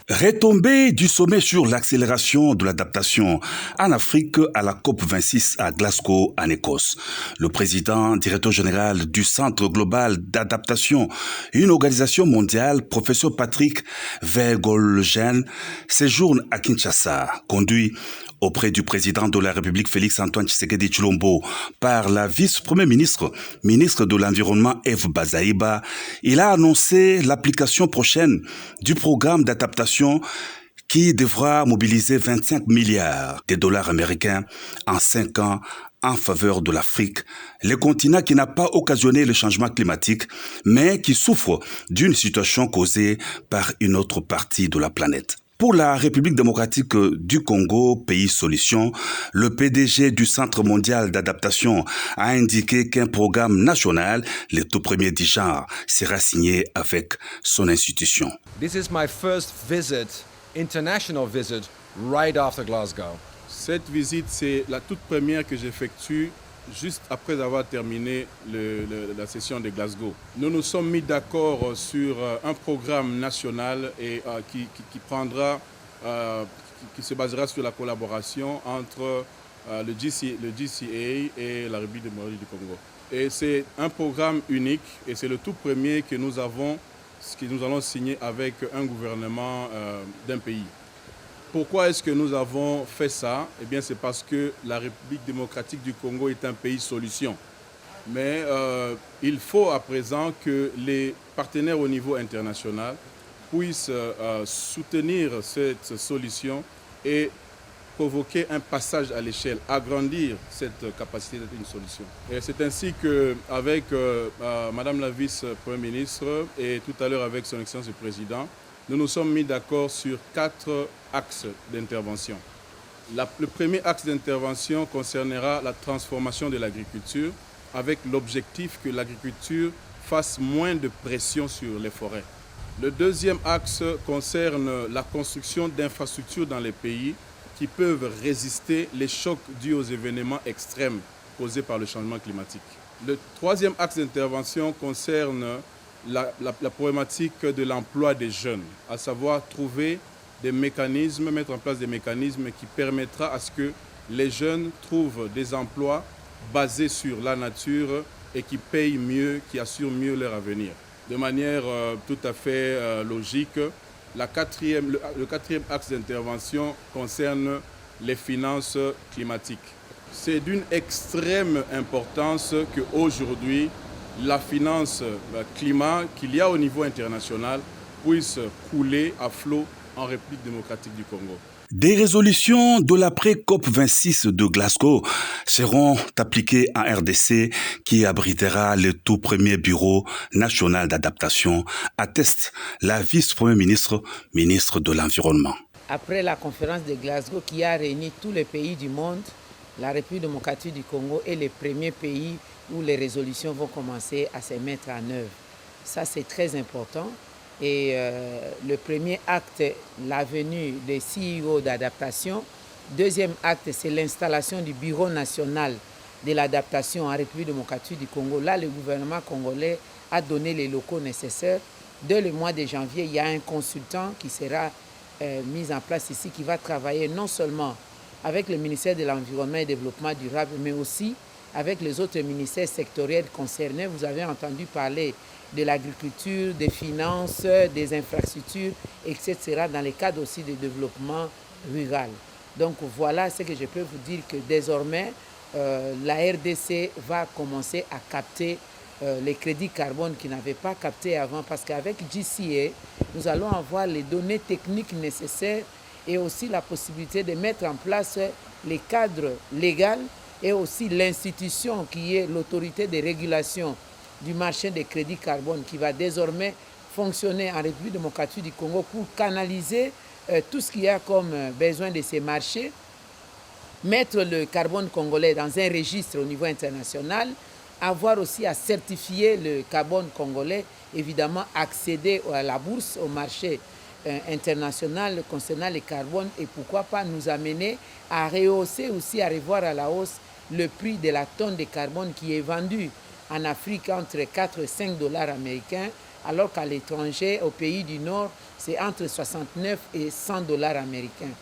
Retombée du sommet sur l'accélération de l'adaptation en Afrique à la COP26 à Glasgow, en Écosse. Le président, directeur général du Centre global d'adaptation, une organisation mondiale, professeur Patrick Vergolgen, séjourne à Kinshasa, conduit auprès du président de la République Félix-Antoine Tshisekedi Tshilombo par la vice-premier ministre, ministre de l'Environnement Eve Bazaïba. Il a annoncé l'application prochaine du programme d'adaptation qui devra mobiliser 25 milliards de dollars américains en 5 ans en faveur de l'Afrique, le continent qui n'a pas occasionné le changement climatique, mais qui souffre d'une situation causée par une autre partie de la planète. Pour la République démocratique du Congo, pays solution, le PDG du Centre mondial d'adaptation a indiqué qu'un programme national, le tout premier du genre, sera signé avec son institution. This is my first visit, international visit, right after Glasgow. Cette visite, c'est la toute première que j'effectue juste après avoir terminé la session de Glasgow. Nous nous sommes mis d'accord sur un programme national et qui se basera sur la collaboration entre le GCA et la République démocratique du Congo. Et c'est un programme unique et c'est le tout premier que nous allons signer avec un gouvernement d'un pays. Pourquoi est-ce que nous avons fait ça? Eh bien, c'est parce que la République démocratique du Congo est un pays solution. Mais il faut à présent que les partenaires au niveau international puissent soutenir cette solution et provoquer un passage à l'échelle, agrandir cette capacité d'être une solution. Et c'est ainsi qu'avec Madame la vice-première ministre et tout à l'heure avec son Excellence le Président, nous nous sommes mis d'accord sur 4 axes d'intervention. Le premier axe d'intervention concernera la transformation de l'agriculture avec l'objectif que l'agriculture fasse moins de pression sur les forêts. Le deuxième axe concerne la construction d'infrastructures dans les pays qui peuvent résister les chocs dus aux événements extrêmes causés par le changement climatique. Le troisième axe d'intervention concerne la problématique de l'emploi des jeunes, à savoir trouver des mécanismes, mettre en place des mécanismes qui permettra à ce que les jeunes trouvent des emplois basés sur la nature et qui payent mieux, qui assurent mieux leur avenir. De manière tout à fait logique, le quatrième axe d'intervention concerne les finances climatiques. C'est d'une extrême importance qu'aujourd'hui, la finance climat qu'il y a au niveau international puisse couler à flot en République démocratique du Congo. Des résolutions de l'après-COP26 de Glasgow seront appliquées en RDC qui abritera le tout premier bureau national d'adaptation, atteste la vice-première ministre, ministre de l'Environnement. Après la conférence de Glasgow qui a réuni tous les pays du monde, la République démocratique du Congo est le premier pays où les résolutions vont commencer à se mettre en œuvre. Ça, c'est très important. Et le premier acte, la venue des CEO d'adaptation. Deuxième acte, c'est l'installation du Bureau national de l'adaptation en République démocratique du Congo. Là, le gouvernement congolais a donné les locaux nécessaires. Dès le mois de janvier, il y a un consultant qui sera mis en place ici, qui va travailler non seulement avec le ministère de l'Environnement et du Développement durable, mais aussi avec les autres ministères sectoriels concernés. Vous avez entendu parler de l'agriculture, des finances, des infrastructures, etc., dans le cadre aussi du développement rural. Donc voilà ce que je peux vous dire, que désormais, la RDC va commencer à capter les crédits carbone qu'ils n'avaient pas captés avant, parce qu'avec GCA, nous allons avoir les données techniques nécessaires et aussi la possibilité de mettre en place les cadres légaux et aussi l'institution qui est l'autorité de régulation du marché des crédits carbone qui va désormais fonctionner en République démocratique du Congo pour canaliser tout ce qu'il y a comme besoin de ces marchés, mettre le carbone congolais dans un registre au niveau international, avoir aussi à certifier le carbone congolais, évidemment accéder à la bourse, au marché international concernant le carbone, et pourquoi pas nous amener à rehausser aussi, à revoir à la hausse le prix de la tonne de carbone qui est vendue en Afrique entre 4 et 5 dollars américains, alors qu'à l'étranger, au pays du Nord, c'est entre 69 et 100 dollars américains.